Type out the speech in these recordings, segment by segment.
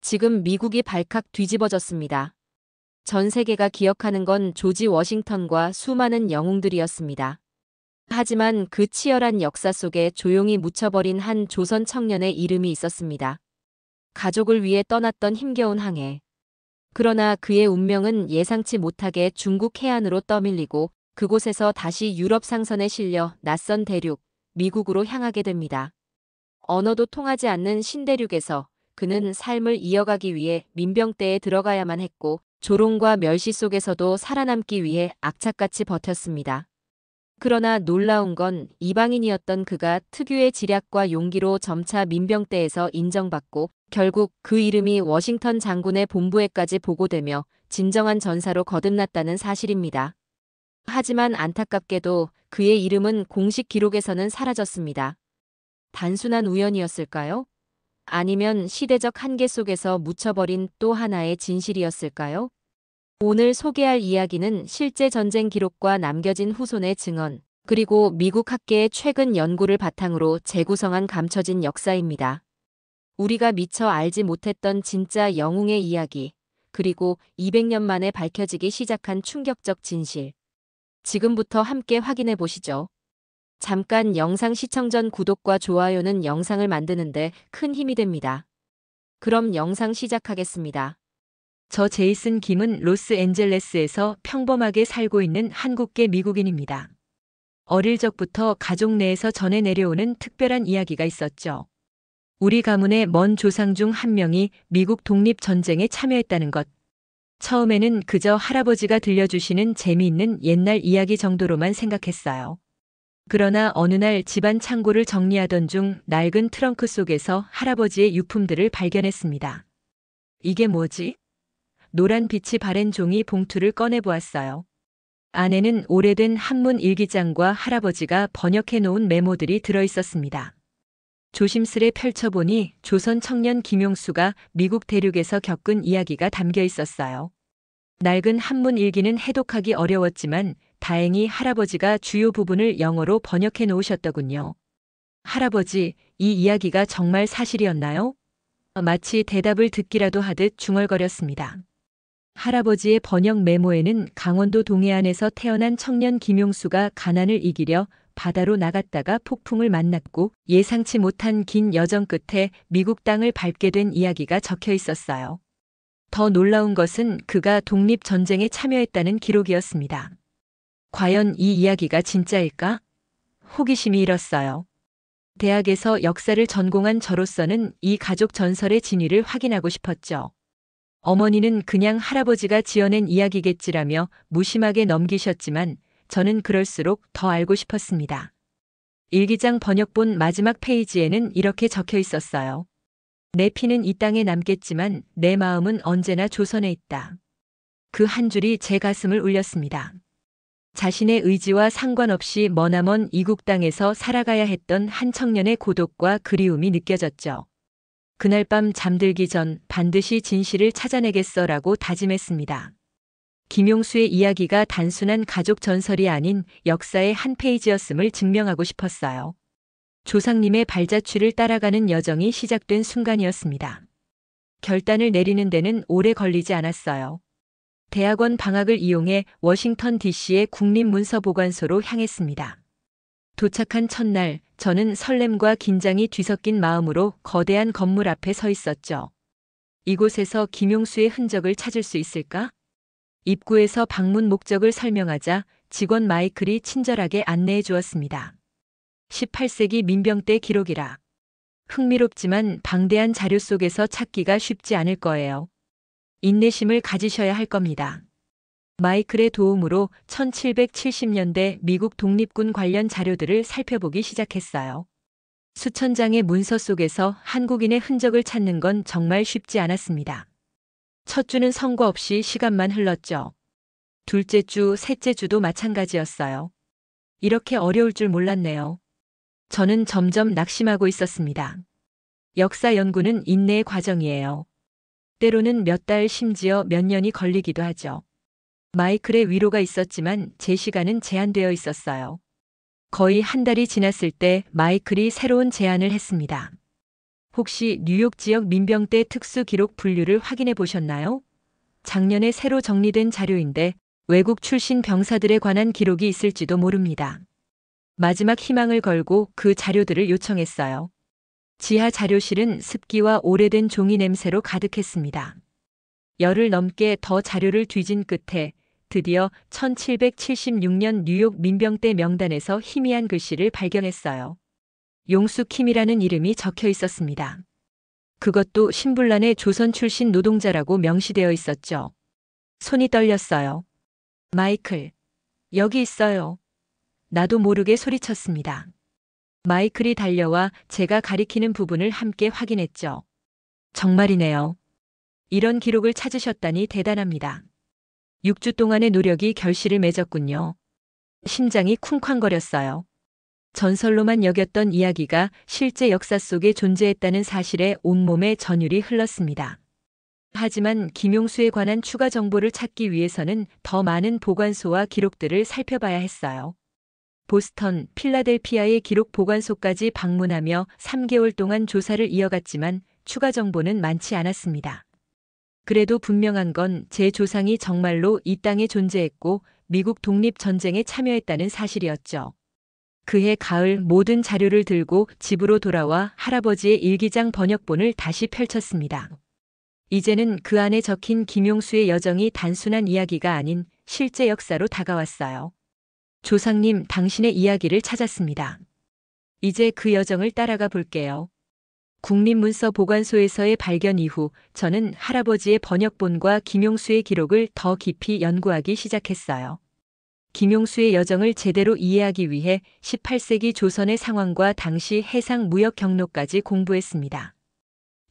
지금 미국이 발칵 뒤집어졌습니다. 전 세계가 기억하는 건 조지 워싱턴과 수많은 영웅들이었습니다. 하지만 그 치열한 역사 속에 조용히 묻혀버린 한 조선 청년의 이름이 있었습니다. 가족을 위해 떠났던 힘겨운 항해. 그러나 그의 운명은 예상치 못하게 중국 해안으로 떠밀리고 그곳에서 다시 유럽 상선에 실려 낯선 대륙, 미국으로 향하게 됩니다. 언어도 통하지 않는 신대륙에서 그는 삶을 이어가기 위해 민병대에 들어가야만 했고 조롱과 멸시 속에서도 살아남기 위해 악착같이 버텼습니다. 그러나 놀라운 건 이방인이었던 그가 특유의 지략과 용기로 점차 민병대에서 인정받고 결국 그 이름이 워싱턴 장군의 본부에까지 보고되며 진정한 전사로 거듭났다는 사실입니다. 하지만 안타깝게도 그의 이름은 공식 기록에서는 사라졌습니다. 단순한 우연이었을까요? 아니면 시대적 한계 속에서 묻혀버린 또 하나의 진실이었을까요? 오늘 소개할 이야기는 실제 전쟁 기록과 남겨진 후손의 증언, 그리고 미국 학계의 최근 연구를 바탕으로 재구성한 감춰진 역사입니다. 우리가 미처 알지 못했던 진짜 영웅의 이야기, 그리고 200년 만에 밝혀지기 시작한 충격적 진실. 지금부터 함께 확인해 보시죠. 잠깐 영상 시청 전 구독과 좋아요는 영상을 만드는데 큰 힘이 됩니다. 그럼 영상 시작하겠습니다. 저 제이슨 김은 로스앤젤레스에서 평범하게 살고 있는 한국계 미국인입니다. 어릴 적부터 가족 내에서 전해 내려오는 특별한 이야기가 있었죠. 우리 가문의 먼 조상 중 한 명이 미국 독립전쟁에 참여했다는 것. 처음에는 그저 할아버지가 들려주시는 재미있는 옛날 이야기 정도로만 생각했어요. 그러나 어느 날 집안 창고를 정리하던 중 낡은 트렁크 속에서 할아버지의 유품들을 발견했습니다. 이게 뭐지? 노란 빛이 바랜 종이 봉투를 꺼내보았어요. 안에는 오래된 한문 일기장과 할아버지가 번역해 놓은 메모들이 들어있었습니다. 조심스레 펼쳐보니 조선 청년 김용수가 미국 대륙에서 겪은 이야기가 담겨 있었어요. 낡은 한문 일기는 해독하기 어려웠지만 다행히 할아버지가 주요 부분을 영어로 번역해 놓으셨더군요. 할아버지, 이 이야기가 정말 사실이었나요? 마치 대답을 듣기라도 하듯 중얼거렸습니다. 할아버지의 번역 메모에는 강원도 동해안에서 태어난 청년 김용수가 가난을 이기려 바다로 나갔다가 폭풍을 만났고 예상치 못한 긴 여정 끝에 미국 땅을 밟게 된 이야기가 적혀 있었어요. 더 놀라운 것은 그가 독립전쟁에 참여했다는 기록이었습니다. 과연 이 이야기가 진짜일까? 호기심이 일었어요. 대학에서 역사를 전공한 저로서는 이 가족 전설의 진위를 확인하고 싶었죠. 어머니는 그냥 할아버지가 지어낸 이야기겠지라며 무심하게 넘기셨지만 저는 그럴수록 더 알고 싶었습니다. 일기장 번역본 마지막 페이지에는 이렇게 적혀 있었어요. 내 피는 이 땅에 남겠지만 내 마음은 언제나 조선에 있다. 그 한 줄이 제 가슴을 울렸습니다. 자신의 의지와 상관없이 머나먼 이국 땅에서 살아가야 했던 한 청년의 고독과 그리움이 느껴졌죠. 그날 밤 잠들기 전 반드시 진실을 찾아내겠어라고 다짐했습니다. 김용수의 이야기가 단순한 가족 전설이 아닌 역사의 한 페이지였음을 증명하고 싶었어요. 조상님의 발자취를 따라가는 여정이 시작된 순간이었습니다. 결단을 내리는 데는 오래 걸리지 않았어요. 대학원 방학을 이용해 워싱턴 DC의 국립문서보관소로 향했습니다. 도착한 첫날, 저는 설렘과 긴장이 뒤섞인 마음으로 거대한 건물 앞에 서 있었죠. 이곳에서 김용수의 흔적을 찾을 수 있을까? 입구에서 방문 목적을 설명하자 직원 마이클이 친절하게 안내해 주었습니다. 18세기 민병대 기록이라. 흥미롭지만 방대한 자료 속에서 찾기가 쉽지 않을 거예요. 인내심을 가지셔야 할 겁니다. 마이클의 도움으로 1770년대 미국 독립군 관련 자료들을 살펴보기 시작했어요. 수천 장의 문서 속에서 한국인의 흔적을 찾는 건 정말 쉽지 않았습니다. 첫 주는 성과 없이 시간만 흘렀죠. 둘째 주, 셋째 주도 마찬가지였어요. 이렇게 어려울 줄 몰랐네요. 저는 점점 낙심하고 있었습니다. 역사 연구는 인내의 과정이에요. 때로는 몇 달 심지어 몇 년이 걸리기도 하죠. 마이클의 위로가 있었지만 제 시간은 제한되어 있었어요. 거의 한 달이 지났을 때 마이클이 새로운 제안을 했습니다. 혹시 뉴욕 지역 민병대 특수 기록 분류를 확인해 보셨나요? 작년에 새로 정리된 자료인데 외국 출신 병사들에 관한 기록이 있을지도 모릅니다. 마지막 희망을 걸고 그 자료들을 요청했어요. 지하 자료실은 습기와 오래된 종이 냄새로 가득했습니다. 열을 넘게 더 자료를 뒤진 끝에 드디어 1776년 뉴욕 민병대 명단에서 희미한 글씨를 발견했어요. 용수 킴이라는 이름이 적혀 있었습니다. 그것도 신분란에 조선 출신 노동자라고 명시되어 있었죠. 손이 떨렸어요. 마이클, 여기 있어요. 나도 모르게 소리쳤습니다. 마이클이 달려와 제가 가리키는 부분을 함께 확인했죠. 정말이네요. 이런 기록을 찾으셨다니 대단합니다. 6주 동안의 노력이 결실을 맺었군요. 심장이 쿵쾅거렸어요. 전설로만 여겼던 이야기가 실제 역사 속에 존재했다는 사실에 온몸에 전율이 흘렀습니다. 하지만 김용수에 관한 추가 정보를 찾기 위해서는 더 많은 보관소와 기록들을 살펴봐야 했어요. 보스턴, 필라델피아의 기록 보관소까지 방문하며 3개월 동안 조사를 이어갔지만 추가 정보는 많지 않았습니다. 그래도 분명한 건 제 조상이 정말로 이 땅에 존재했고 미국 독립전쟁에 참여했다는 사실이었죠. 그해 가을 모든 자료를 들고 집으로 돌아와 할아버지의 일기장 번역본을 다시 펼쳤습니다. 이제는 그 안에 적힌 김용수의 여정이 단순한 이야기가 아닌 실제 역사로 다가왔어요. 조상님, 당신의 이야기를 찾았습니다. 이제 그 여정을 따라가 볼게요. 국립문서보관소에서의 발견 이후 저는 할아버지의 번역본과 김용수의 기록을 더 깊이 연구하기 시작했어요. 김용수의 여정을 제대로 이해하기 위해 18세기 조선의 상황과 당시 해상 무역 경로까지 공부했습니다.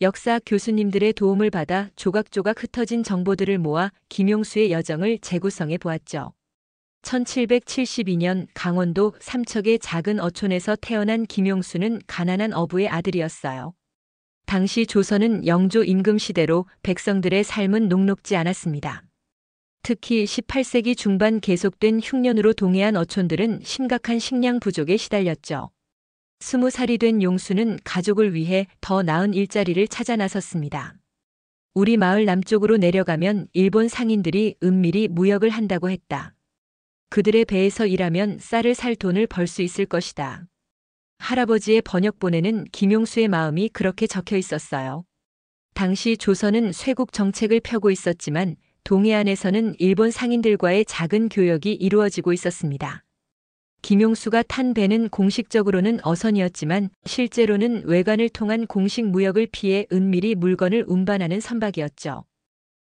역사 교수님들의 도움을 받아 조각조각 흩어진 정보들을 모아 김용수의 여정을 재구성해 보았죠. 1772년 강원도 삼척의 작은 어촌에서 태어난 김용수는 가난한 어부의 아들이었어요. 당시 조선은 영조 임금 시대로 백성들의 삶은 녹록지 않았습니다. 특히 18세기 중반 계속된 흉년으로 동해안 어촌들은 심각한 식량 부족에 시달렸죠. 20살이 된 용수는 가족을 위해 더 나은 일자리를 찾아 나섰습니다. 우리 마을 남쪽으로 내려가면 일본 상인들이 은밀히 무역을 한다고 했다. 그들의 배에서 일하면 쌀을 살 돈을 벌 수 있을 것이다. 할아버지의 번역본에는 김용수의 마음이 그렇게 적혀 있었어요. 당시 조선은 쇄국 정책을 펴고 있었지만 동해안에서는 일본 상인들과의 작은 교역이 이루어지고 있었습니다. 김용수가 탄 배는 공식적으로는 어선이었지만 실제로는 외관을 통한 공식 무역을 피해 은밀히 물건을 운반하는 선박이었죠.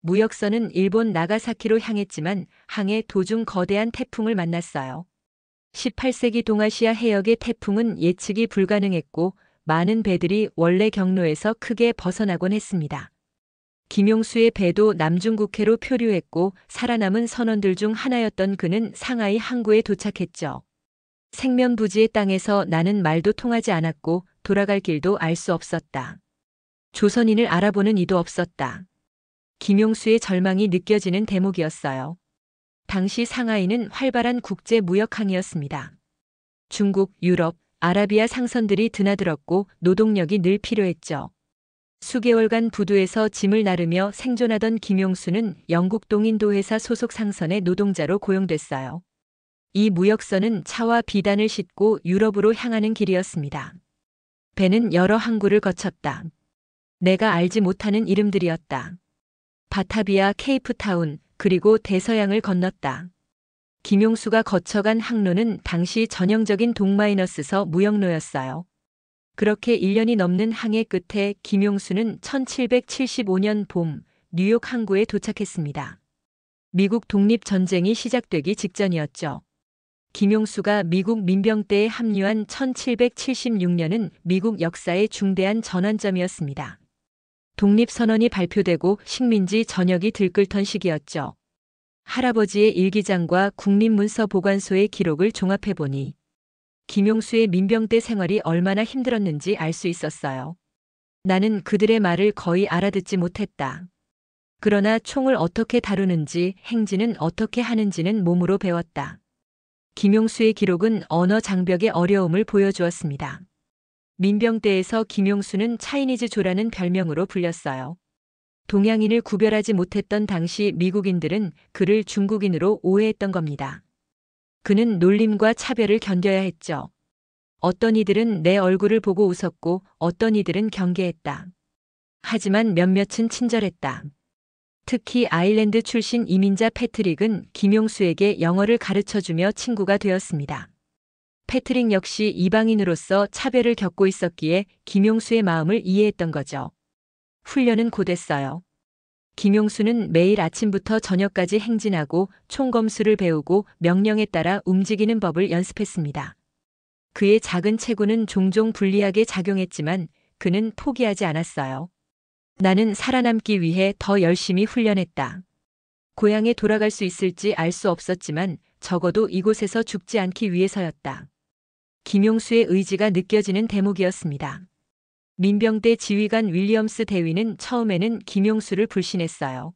무역선은 일본 나가사키로 향했지만 항해 도중 거대한 태풍을 만났어요. 18세기 동아시아 해역의 태풍은 예측이 불가능했고 많은 배들이 원래 경로에서 크게 벗어나곤 했습니다. 김용수의 배도 남중국해로 표류했고 살아남은 선원들 중 하나였던 그는 상하이 항구에 도착했죠. 생면부지의 땅에서 나는 말도 통하지 않았고 돌아갈 길도 알 수 없었다. 조선인을 알아보는 이도 없었다. 김용수의 절망이 느껴지는 대목이었어요. 당시 상하이는 활발한 국제 무역항이었습니다. 중국, 유럽, 아라비아 상선들이 드나들었고 노동력이 늘 필요했죠. 수개월간 부두에서 짐을 나르며 생존하던 김용수는 영국 동인도 회사 소속 상선의 노동자로 고용됐어요. 이 무역선은 차와 비단을 싣고 유럽으로 향하는 길이었습니다. 배는 여러 항구를 거쳤다. 내가 알지 못하는 이름들이었다. 바타비아, 케이프타운, 그리고 대서양을 건넜다. 김용수가 거쳐간 항로는 당시 전형적인 동마이너스서 무역로였어요. 그렇게 1년이 넘는 항해 끝에 김용수는 1775년 봄 뉴욕 항구에 도착했습니다. 미국 독립전쟁이 시작되기 직전이었죠. 김용수가 미국 민병대에 합류한 1776년은 미국 역사의 중대한 전환점이었습니다. 독립선언이 발표되고 식민지 전역이 들끓던 시기였죠. 할아버지의 일기장과 국립문서보관소의 기록을 종합해보니 김용수의 민병대 생활이 얼마나 힘들었는지 알 수 있었어요. 나는 그들의 말을 거의 알아듣지 못했다. 그러나 총을 어떻게 다루는지, 행진은 어떻게 하는지는 몸으로 배웠다. 김용수의 기록은 언어 장벽의 어려움을 보여주었습니다. 민병대에서 김용수는 차이니즈 조라는 별명으로 불렸어요. 동양인을 구별하지 못했던 당시 미국인들은 그를 중국인으로 오해했던 겁니다. 그는 놀림과 차별을 견뎌야 했죠. 어떤 이들은 내 얼굴을 보고 웃었고 어떤 이들은 경계했다. 하지만 몇몇은 친절했다. 특히 아일랜드 출신 이민자 패트릭은 김용수에게 영어를 가르쳐주며 친구가 되었습니다. 패트릭 역시 이방인으로서 차별을 겪고 있었기에 김용수의 마음을 이해했던 거죠. 훈련은 곧했어요. 김용수는 매일 아침부터 저녁까지 행진하고 총검수를 배우고 명령에 따라 움직이는 법을 연습했습니다. 그의 작은 체구는 종종 불리하게 작용했지만 그는 포기하지 않았어요. 나는 살아남기 위해 더 열심히 훈련했다. 고향에 돌아갈 수 있을지 알 수 없었지만 적어도 이곳에서 죽지 않기 위해서였다. 김용수의 의지가 느껴지는 대목이었습니다. 민병대 지휘관 윌리엄스 대위는 처음에는 김용수를 불신했어요.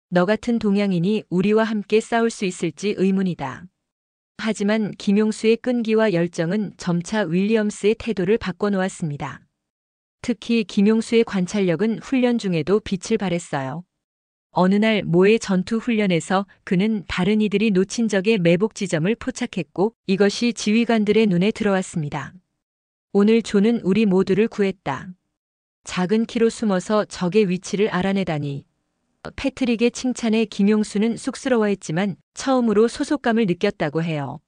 너 같은 동양인이 우리와 함께 싸울 수 있을지 의문이다. 하지만 김용수의 끈기와 열정은 점차 윌리엄스의 태도를 바꿔놓았습니다. 특히 김용수의 관찰력은 훈련 중에도 빛을 발했어요. 어느 날 모의 전투 훈련에서 그는 다른 이들이 놓친 적의 매복 지점을 포착했고 이것이 지휘관들의 눈에 들어왔습니다. 오늘 조는 우리 모두를 구했다. 작은 키로 숨어서 적의 위치를 알아내다니. 패트릭의 칭찬에 김용수는 쑥스러워했지만 처음으로 소속감을 느꼈다고 해요.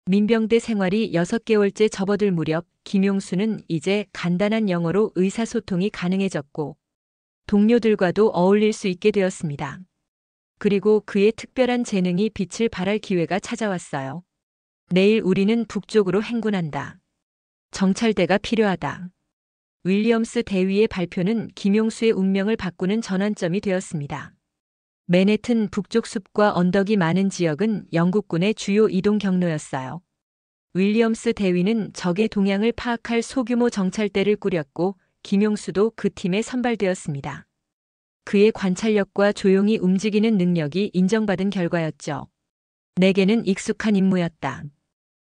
민병대 생활이 6개월째 접어들 무렵 김용수는 이제 간단한 영어로 의사소통이 가능해졌고 동료들과도 어울릴 수 있게 되었습니다. 그리고 그의 특별한 재능이 빛을 발할 기회가 찾아왔어요. 내일 우리는 북쪽으로 행군한다. 정찰대가 필요하다. 윌리엄스 대위의 발표는 김용수의 운명을 바꾸는 전환점이 되었습니다. 맨해튼 북쪽 숲과 언덕이 많은 지역은 영국군의 주요 이동 경로였어요. 윌리엄스 대위는 적의 동향을 파악할 소규모 정찰대를 꾸렸고 김용수도 그 팀에 선발되었습니다. 그의 관찰력과 조용히 움직이는 능력이 인정받은 결과였죠. 내게는 익숙한 임무였다.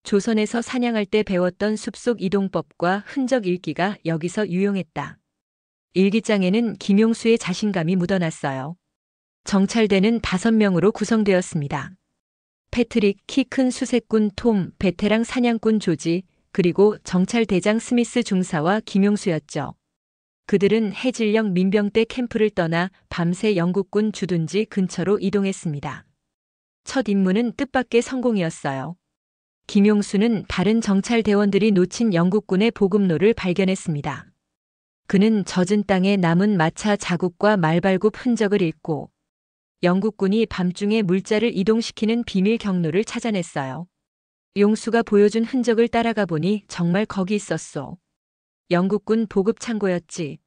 조선에서 사냥할 때 배웠던 숲속 이동법과 흔적 읽기가 여기서 유용했다. 일기장에는 김용수의 자신감이 묻어났어요. 정찰대는 5명으로 구성되었습니다. 패트릭, 키 큰 수색꾼 톰, 베테랑 사냥꾼 조지, 그리고 정찰대장 스미스 중사와 김용수였죠. 그들은 해질녘 민병대 캠프를 떠나 밤새 영국군 주둔지 근처로 이동했습니다. 첫 임무는 뜻밖의 성공이었어요. 김용수는 다른 정찰대원들이 놓친 영국군의 보급로를 발견했습니다. 그는 젖은 땅에 남은 마차 자국과 말발굽 흔적을 읽고 영국군이 밤중에 물자를 이동시키는 비밀 경로를 찾아냈어요. 용수가 보여준 흔적을 따라가 보니 정말 거기 있었소. 영국군 보급 창고였지.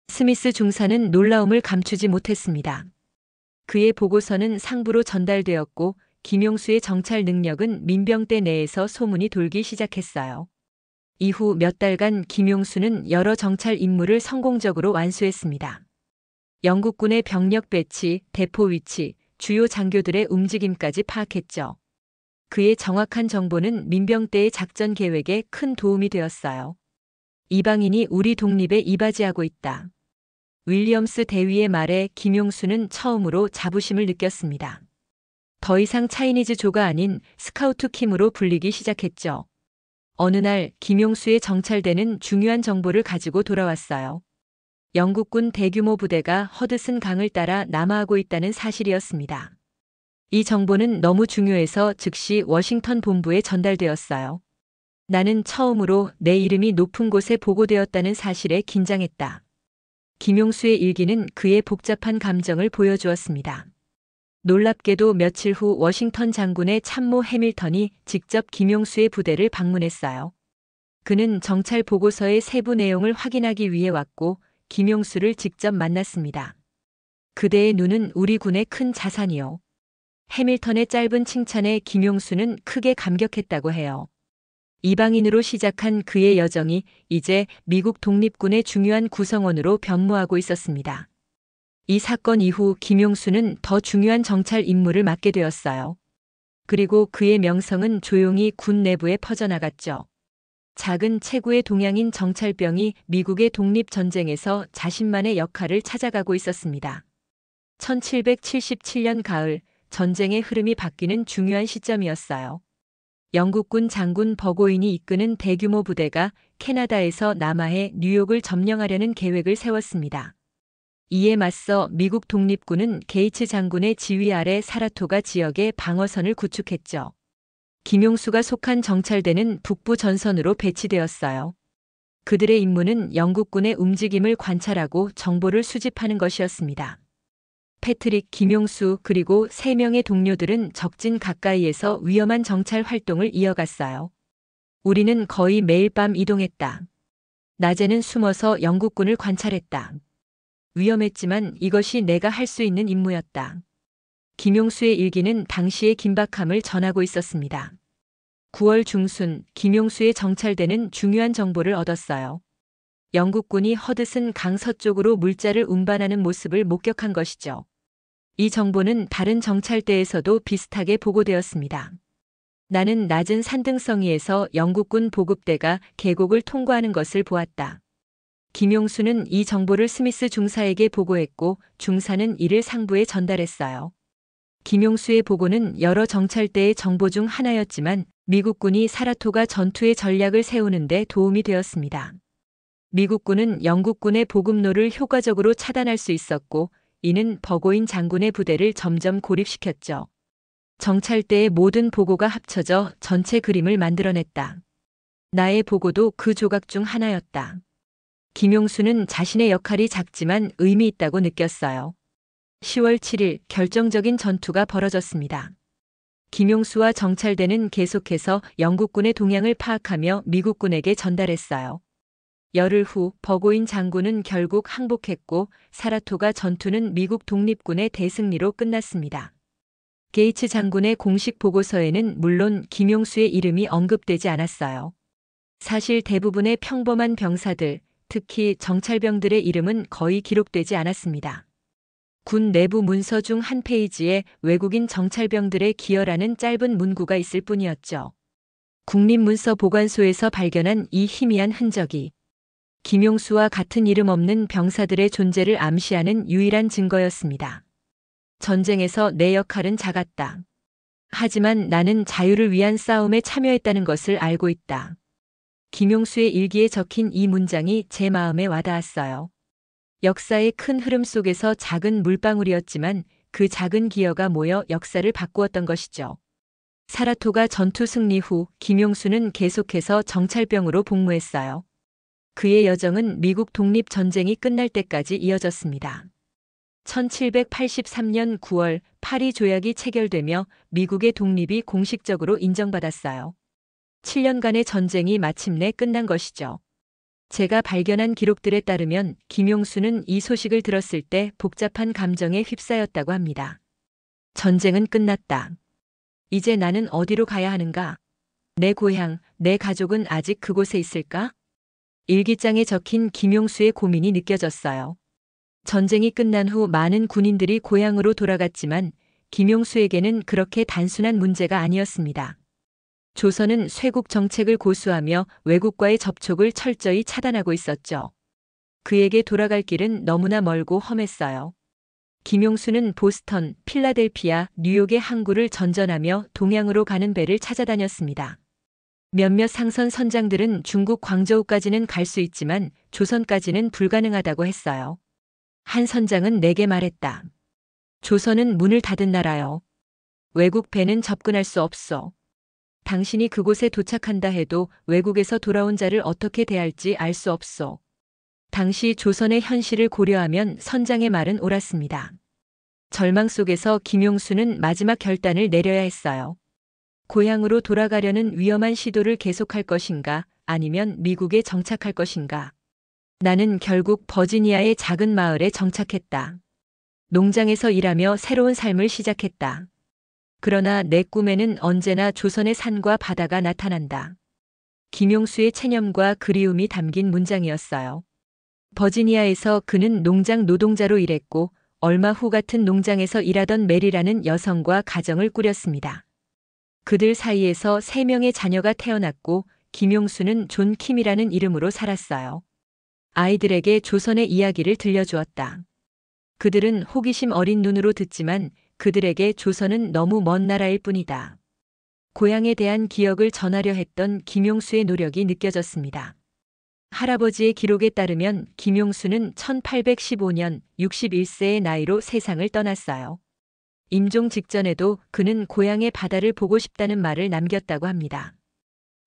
스미스 중사는 놀라움을 감추지 못했습니다. 그의 보고서는 상부로 전달되었고 김용수의 정찰 능력은 민병대 내에서 소문이 돌기 시작했어요. 이후 몇 달간 김용수는 여러 정찰 임무를 성공적으로 완수했습니다. 영국군의 병력 배치, 대포 위치, 주요 장교들의 움직임까지 파악했죠. 그의 정확한 정보는 민병대의 작전 계획에 큰 도움이 되었어요. 이방인이 우리 독립에 이바지하고 있다. 윌리엄스 대위의 말에 김용수는 처음으로 자부심을 느꼈습니다. 더 이상 차이니즈 조가 아닌 스카우트 킴으로 불리기 시작했죠. 어느 날 김용수의 정찰대는 중요한 정보를 가지고 돌아왔어요. 영국군 대규모 부대가 허드슨 강을 따라 남하하고 있다는 사실이었습니다. 이 정보는 너무 중요해서 즉시 워싱턴 본부에 전달되었어요. 나는 처음으로 내 이름이 높은 곳에 보고되었다는 사실에 긴장했다. 김용수의 일기는 그의 복잡한 감정을 보여주었습니다. 놀랍게도 며칠 후 워싱턴 장군의 참모 해밀턴이 직접 김용수의 부대를 방문했어요. 그는 정찰 보고서의 세부 내용을 확인하기 위해 왔고 김용수를 직접 만났습니다. 그대의 눈은 우리 군의 큰 자산이요. 해밀턴의 짧은 칭찬에 김용수는 크게 감격했다고 해요. 이방인으로 시작한 그의 여정이 이제 미국 독립군의 중요한 구성원으로 변모하고 있었습니다. 이 사건 이후 김용수는 더 중요한 정찰 임무를 맡게 되었어요. 그리고 그의 명성은 조용히 군 내부에 퍼져나갔죠. 작은 체구의 동양인 정찰병이 미국의 독립전쟁에서 자신만의 역할을 찾아가고 있었습니다. 1777년 가을, 전쟁의 흐름이 바뀌는 중요한 시점이었어요. 영국군 장군 버고인이 이끄는 대규모 부대가 캐나다에서 남하해 뉴욕을 점령하려는 계획을 세웠습니다. 이에 맞서 미국 독립군은 게이츠 장군의 지휘 아래 사라토가 지역에 방어선을 구축했죠. 김용수가 속한 정찰대는 북부 전선으로 배치되었어요. 그들의 임무는 영국군의 움직임을 관찰하고 정보를 수집하는 것이었습니다. 패트릭, 김용수 그리고 3명의 동료들은 적진 가까이에서 위험한 정찰 활동을 이어갔어요. 우리는 거의 매일 밤 이동했다. 낮에는 숨어서 영국군을 관찰했다. 위험했지만 이것이 내가 할 수 있는 임무였다. 김용수의 일기는 당시의 긴박함을 전하고 있었습니다. 9월 중순, 김용수의 정찰대는 중요한 정보를 얻었어요. 영국군이 허드슨 강 서쪽으로 물자를 운반하는 모습을 목격한 것이죠. 이 정보는 다른 정찰대에서도 비슷하게 보고되었습니다. 나는 낮은 산등성이에서 영국군 보급대가 계곡을 통과하는 것을 보았다. 김용수는 이 정보를 스미스 중사에게 보고했고 중사는 이를 상부에 전달했어요. 김용수의 보고는 여러 정찰대의 정보 중 하나였지만 미국군이 사라토가 전투의 전략을 세우는 데 도움이 되었습니다. 미국군은 영국군의 보급로를 효과적으로 차단할 수 있었고 이는 버고인 장군의 부대를 점점 고립시켰죠. 정찰대의 모든 보고가 합쳐져 전체 그림을 만들어냈다. 나의 보고도 그 조각 중 하나였다. 김용수는 자신의 역할이 작지만 의미 있다고 느꼈어요. 10월 7일 결정적인 전투가 벌어졌습니다. 김용수와 정찰대는 계속해서 영국군의 동향을 파악하며 미국군에게 전달했어요. 열흘 후 버고인 장군은 결국 항복했고 사라토가 전투는 미국 독립군의 대승리로 끝났습니다. 게이츠 장군의 공식 보고서에는 물론 김용수의 이름이 언급되지 않았어요. 사실 대부분의 평범한 병사들, 특히 정찰병들의 이름은 거의 기록되지 않았습니다. 군 내부 문서 중 한 페이지에 외국인 정찰병들의 기여라는 짧은 문구가 있을 뿐이었죠. 국립문서보관소에서 발견한 이 희미한 흔적이 김용수와 같은 이름 없는 병사들의 존재를 암시하는 유일한 증거였습니다. 전쟁에서 내 역할은 작았다. 하지만 나는 자유를 위한 싸움에 참여했다는 것을 알고 있다. 김용수의 일기에 적힌 이 문장이 제 마음에 와닿았어요. 역사의 큰 흐름 속에서 작은 물방울이었지만 그 작은 기여가 모여 역사를 바꾸었던 것이죠. 사라토가 전투 승리 후 김용수는 계속해서 정찰병으로 복무했어요. 그의 여정은 미국 독립전쟁이 끝날 때까지 이어졌습니다. 1783년 9월 파리 조약이 체결되며 미국의 독립이 공식적으로 인정받았어요. 7년간의 전쟁이 마침내 끝난 것이죠. 제가 발견한 기록들에 따르면 김용수는 이 소식을 들었을 때 복잡한 감정에 휩싸였다고 합니다. 전쟁은 끝났다. 이제 나는 어디로 가야 하는가? 내 고향, 내 가족은 아직 그곳에 있을까? 일기장에 적힌 김용수의 고민이 느껴졌어요. 전쟁이 끝난 후 많은 군인들이 고향으로 돌아갔지만 김용수에게는 그렇게 단순한 문제가 아니었습니다. 조선은 쇄국 정책을 고수하며 외국과의 접촉을 철저히 차단하고 있었죠. 그에게 돌아갈 길은 너무나 멀고 험했어요. 김용수는 보스턴, 필라델피아, 뉴욕의 항구를 전전하며 동양으로 가는 배를 찾아다녔습니다. 몇몇 상선 선장들은 중국 광저우까지는 갈 수 있지만 조선까지는 불가능하다고 했어요. 한 선장은 내게 말했다. 조선은 문을 닫은 나라요. 외국 배는 접근할 수 없어. 당신이 그곳에 도착한다 해도 외국에서 돌아온 자를 어떻게 대할지 알 수 없어. 당시 조선의 현실을 고려하면 선장의 말은 옳았습니다. 절망 속에서 김용수는 마지막 결단을 내려야 했어요. 고향으로 돌아가려는 위험한 시도를 계속할 것인가 아니면 미국에 정착할 것인가. 나는 결국 버지니아의 작은 마을에 정착했다. 농장에서 일하며 새로운 삶을 시작했다. 그러나 내 꿈에는 언제나 조선의 산과 바다가 나타난다. 김용수의 체념과 그리움이 담긴 문장이었어요. 버지니아에서 그는 농장 노동자로 일했고 얼마 후 같은 농장에서 일하던 메리라는 여성과 가정을 꾸렸습니다. 그들 사이에서 3명의 자녀가 태어났고 김용수는 존 킴이라는 이름으로 살았어요. 아이들에게 조선의 이야기를 들려주었다. 그들은 호기심 어린 눈으로 듣지만 그들에게 조선은 너무 먼 나라일 뿐이다. 고향에 대한 기억을 전하려 했던 김용수의 노력이 느껴졌습니다. 할아버지의 기록에 따르면 김용수는 1815년 61세의 나이로 세상을 떠났어요. 임종 직전에도 그는 고향의 바다를 보고 싶다는 말을 남겼다고 합니다.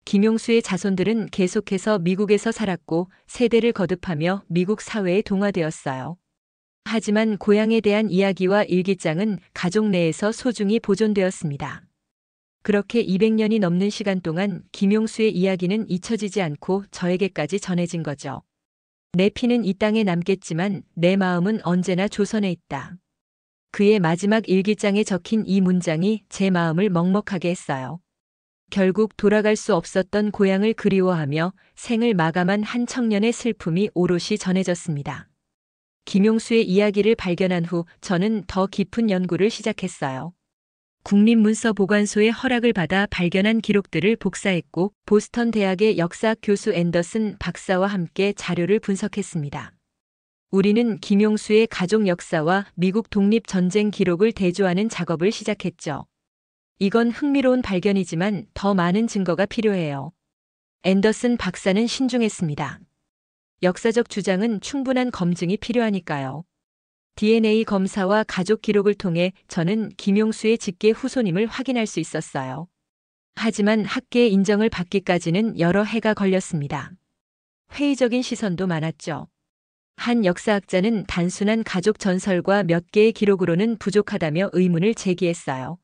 김용수의 자손들은 계속해서 미국에서 살았고 세대를 거듭하며 미국 사회에 동화되었어요. 하지만 고향에 대한 이야기와 일기장은 가족 내에서 소중히 보존되었습니다. 그렇게 200년이 넘는 시간 동안 김용수의 이야기는 잊혀지지 않고 저에게까지 전해진 거죠. 내 피는 이 땅에 남겠지만 내 마음은 언제나 조선에 있다. 그의 마지막 일기장에 적힌 이 문장이 제 마음을 먹먹하게 했어요. 결국 돌아갈 수 없었던 고향을 그리워하며 생을 마감한 한 청년의 슬픔이 오롯이 전해졌습니다. 김용수의 이야기를 발견한 후 저는 더 깊은 연구를 시작했어요. 국립문서보관소의 허락을 받아 발견한 기록들을 복사했고 보스턴 대학의 역사학 교수 앤더슨 박사와 함께 자료를 분석했습니다. 우리는 김용수의 가족 역사와 미국 독립전쟁 기록을 대조하는 작업을 시작했죠. 이건 흥미로운 발견이지만 더 많은 증거가 필요해요. 앤더슨 박사는 신중했습니다. 역사적 주장은 충분한 검증이 필요하니까요. DNA 검사와 가족 기록을 통해 저는 김용수의 직계 후손임을 확인할 수 있었어요. 하지만 학계의 인정을 받기까지는 여러 해가 걸렸습니다. 회의적인 시선도 많았죠. 한 역사학자는 단순한 가족 전설과 몇 개의 기록으로는 부족하다며 의문을 제기했어요.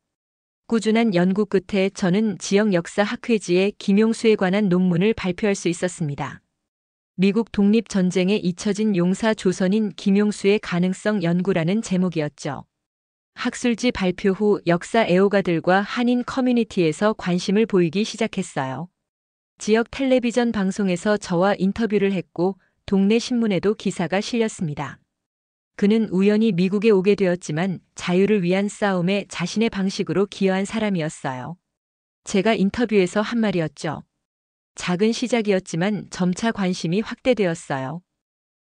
꾸준한 연구 끝에 저는 지역 역사 학회지에 김용수에 관한 논문을 발표할 수 있었습니다. 미국 독립전쟁에 잊혀진 용사 조선인 김용수의 가능성 연구라는 제목이었죠. 학술지 발표 후 역사 애호가들과 한인 커뮤니티에서 관심을 보이기 시작했어요. 지역 텔레비전 방송에서 저와 인터뷰를 했고 동네 신문에도 기사가 실렸습니다. 그는 우연히 미국에 오게 되었지만 자유를 위한 싸움에 자신의 방식으로 기여한 사람이었어요. 제가 인터뷰에서 한 말이었죠. 작은 시작이었지만 점차 관심이 확대되었어요.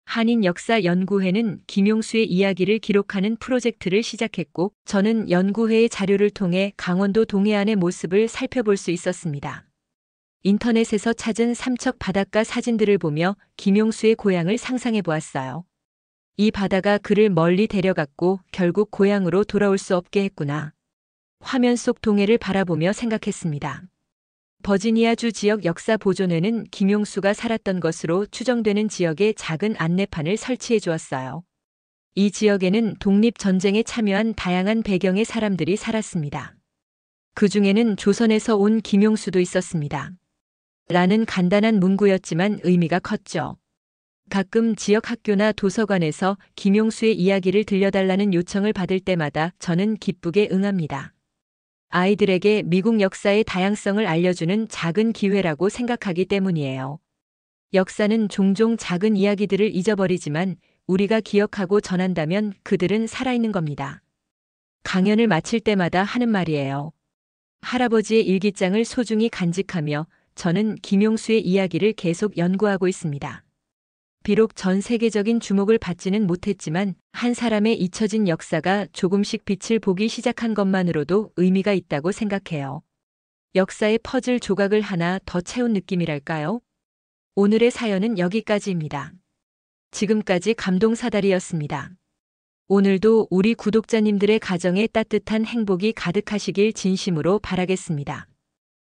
한인역사연구회는 김용수의 이야기를 기록하는 프로젝트를 시작했고 저는 연구회의 자료를 통해 강원도 동해안의 모습을 살펴볼 수 있었습니다. 인터넷에서 찾은 삼척 바닷가 사진들을 보며 김용수의 고향을 상상해 보았어요. 이 바다가 그를 멀리 데려갔고 결국 고향으로 돌아올 수 없게 했구나. 화면 속 동해를 바라보며 생각했습니다. 버지니아주 지역 역사보존회는 김용수가 살았던 것으로 추정되는 지역에 작은 안내판을 설치해 주었어요. 이 지역에는 독립전쟁에 참여한 다양한 배경의 사람들이 살았습니다. 그 중에는 조선에서 온 김용수도 있었습니다. 라는 간단한 문구였지만 의미가 컸죠. 가끔 지역 학교나 도서관에서 김용수의 이야기를 들려달라는 요청을 받을 때마다 저는 기쁘게 응합니다. 아이들에게 미국 역사의 다양성을 알려주는 작은 기회라고 생각하기 때문이에요. 역사는 종종 작은 이야기들을 잊어버리지만 우리가 기억하고 전한다면 그들은 살아있는 겁니다. 강연을 마칠 때마다 하는 말이에요. 할아버지의 일기장을 소중히 간직하며 저는 김용수의 이야기를 계속 연구하고 있습니다. 비록 전 세계적인 주목을 받지는 못했지만 한 사람의 잊혀진 역사가 조금씩 빛을 보기 시작한 것만으로도 의미가 있다고 생각해요. 역사의 퍼즐 조각을 하나 더 채운 느낌이랄까요? 오늘의 사연은 여기까지입니다. 지금까지 감동사다리였습니다. 오늘도 우리 구독자님들의 가정에 따뜻한 행복이 가득하시길 진심으로 바라겠습니다.